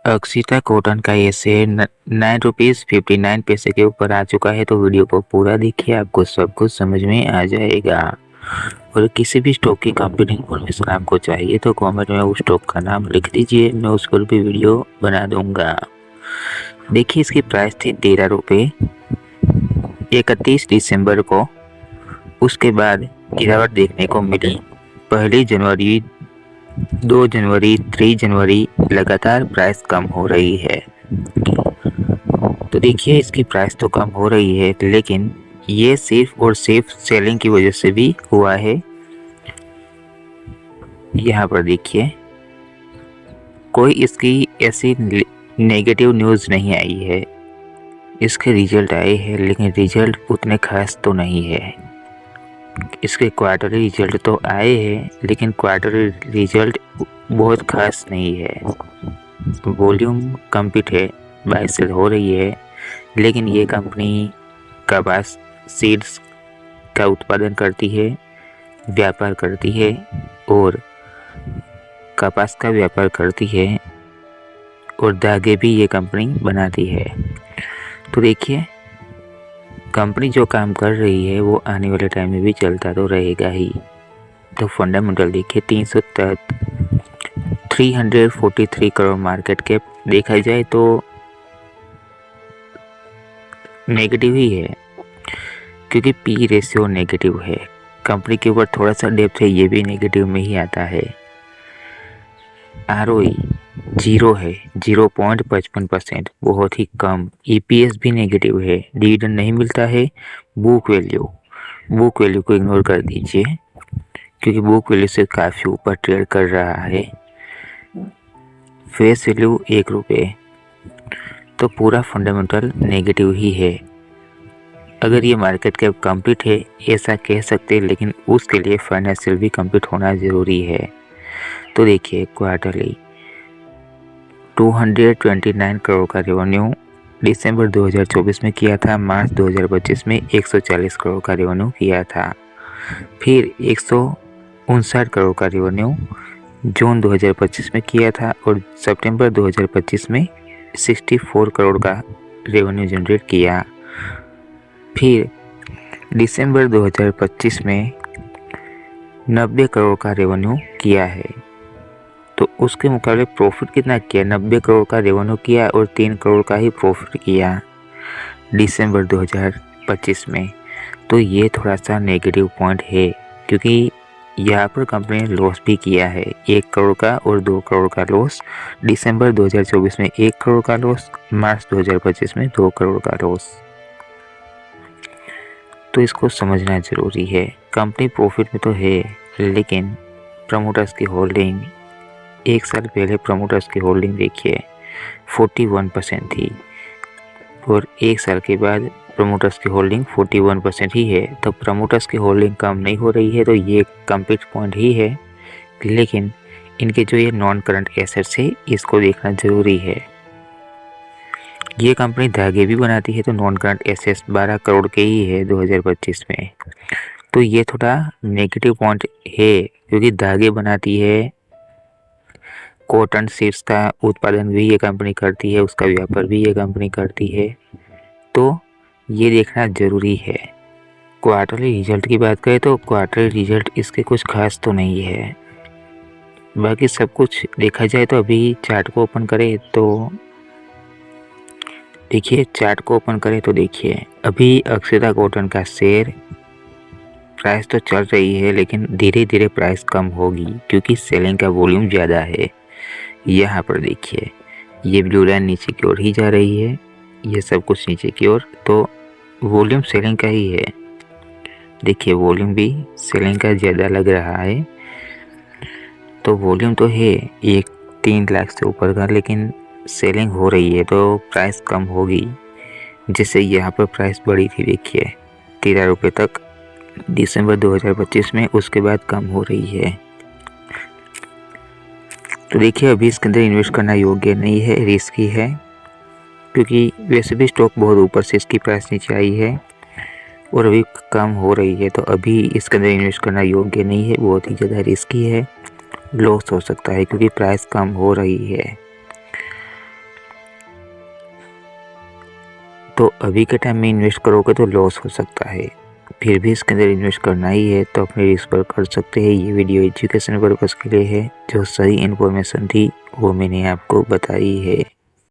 Akshita cotton का ये share 9 rupees 59 पैसे के ऊपर आ चुका है। तो वीडियो को पूरा देखिए, आपको सब कुछ समझ में आ जाएगा। और किसी भी स्टॉक की कंप्लीट इन्फॉर्मेशन आपको चाहिए तो कमेंट में उस स्टॉक का नाम लिख दीजिए, मैं उस पर भी वीडियो बना दूंगा। देखिए, इसकी प्राइस थी 13 रुपये 31 दिसंबर को। उसके बाद गिरावट देखने को मिली। 1 जनवरी 2 जनवरी 3 जनवरी लगातार प्राइस कम हो रही है। तो देखिए, इसकी प्राइस तो कम हो रही है, लेकिन ये सिर्फ और सिर्फ सेलिंग की वजह से भी हुआ है। यहाँ पर देखिए, कोई इसकी ऐसी नेगेटिव न्यूज़ नहीं आई है। इसके रिजल्ट आए हैं, लेकिन रिजल्ट उतने खास तो नहीं है। इसके क्वार्टरली रिजल्ट तो आए हैं, लेकिन क्वार्टरली रिजल्ट बहुत खास नहीं है। वॉल्यूम कम्प्लीट है, बाय सेल हो रही है, लेकिन ये कंपनी कपास सीड्स का उत्पादन करती है, व्यापार करती है और कपास का व्यापार करती है और धागे भी ये कंपनी बनाती है। तो देखिए, कंपनी जो काम कर रही है वो आने वाले टाइम में भी चलता तो रहेगा ही। तो फंडामेंटल देखिए, 343 करोड़ मार्केट कैप देखा जाए तो नेगेटिव ही है, क्योंकि पी रेशियो नेगेटिव है। कंपनी के ऊपर थोड़ा सा डेप्थ है, ये भी नेगेटिव में ही आता है। आरओई 0 है, 0.55%, बहुत ही कम। ईपीएस भी नेगेटिव है, डिविडेंड नहीं मिलता है। बुक वैल्यू को इग्नोर कर दीजिए, क्योंकि बुक वैल्यू से काफ़ी ऊपर ट्रेड कर रहा है। फेस वैल्यू 1 रुपये। तो पूरा फंडामेंटल नेगेटिव ही है। अगर ये मार्केट कैप कंप्लीट है ऐसा कह सकते हैं, लेकिन उसके लिए फाइनेंशियल भी कंप्लीट होना ज़रूरी है। तो देखिए, क्वार्टरली 229 करोड़ का रेवेन्यू दिसंबर 2024 में किया था। मार्च 2025 में 140 करोड़ का रेवेन्यू किया था। फिर 159 करोड़ का रेवेन्यू जून 2025 में किया था और सितंबर 2025 में 64 करोड़ का रेवेन्यू जनरेट किया। फिर दिसंबर 2025 में 90 करोड़ का रेवेन्यू किया है। तो उसके मुकाबले प्रॉफिट कितना किया? 90 करोड़ का रेवेन्यू किया और 3 करोड़ का ही प्रॉफिट किया दिसंबर 2025 में। तो ये थोड़ा सा नेगेटिव पॉइंट है, क्योंकि यहाँ पर कंपनी ने लॉस भी किया है, 1 करोड़ का और 2 करोड़ का लॉस। दिसंबर 2024 में 1 करोड़ का लॉस, मार्च 2025 में 2 करोड़ का लॉस। तो इसको समझना ज़रूरी है। कंपनी प्रॉफिट में तो है, लेकिन प्रमोटर्स की होल्डिंग, 1 साल पहले प्रमोटर्स की होल्डिंग देखिए 41% थी और 1 साल के बाद प्रमोटर्स की होल्डिंग 41% ही है। तो प्रमोटर्स की होल्डिंग कम नहीं हो रही है, तो ये कंप्लीट पॉइंट ही है। लेकिन इनके जो ये नॉन करंट एसेट्स है, इसको देखना ज़रूरी है। ये कंपनी धागे भी बनाती है, तो नॉन करंट एसेट्स 12 करोड़ के ही है 2025 में। तो ये थोड़ा नेगेटिव पॉइंट है, क्योंकि धागे बनाती है, कॉटन सीड्स का उत्पादन भी ये कंपनी करती है, उसका व्यापार भी ये कंपनी करती है। तो ये देखना ज़रूरी है। क्वार्टरली रिजल्ट की बात करें तो क्वार्टरली रिजल्ट इसके कुछ खास तो नहीं है। बाकी सब कुछ देखा जाए तो अभी चार्ट को ओपन करें तो देखिए, देखिए अभी अक्षिता कॉटन का शेयर प्राइस तो चल रही है, लेकिन धीरे धीरे प्राइस कम होगी, क्योंकि सेलिंग का वॉल्यूम ज़्यादा है। यहाँ पर देखिए, ये ब्लू लाइन नीचे की ओर ही जा रही है, ये सब कुछ नीचे की ओर। तो वॉल्यूम सेलिंग का ही है। देखिए, वॉल्यूम भी सेलिंग का ज़्यादा लग रहा है। तो वॉल्यूम तो है 3 लाख से ऊपर का, लेकिन सेलिंग हो रही है तो प्राइस कम होगी। जैसे यहाँ पर प्राइस बढ़ी थी, देखिए 13 रुपये तक दिसंबर 2025 में, उसके बाद कम हो रही है। तो देखिए, अभी इसके अंदर इन्वेस्ट करना योग्य नहीं है, रिस्की है, क्योंकि वैसे भी स्टॉक बहुत ऊपर से इसकी प्राइस नीचे आई है और अभी कम हो रही है। तो अभी इसके अंदर इन्वेस्ट करना योग्य नहीं है, बहुत ही ज़्यादा रिस्की है, लॉस हो सकता है, क्योंकि प्राइस कम हो रही है। तो अभी के टाइम में इन्वेस्ट करोगे तो लॉस हो सकता है, फिर भी इसके अंदर इन्वेस्ट करना ही है तो अपने रिस्क पर कर सकते हैं। ये वीडियो एजुकेशन पर्पज़ के लिए है, जो सही इन्फॉर्मेशन थी वो मैंने आपको बताई है।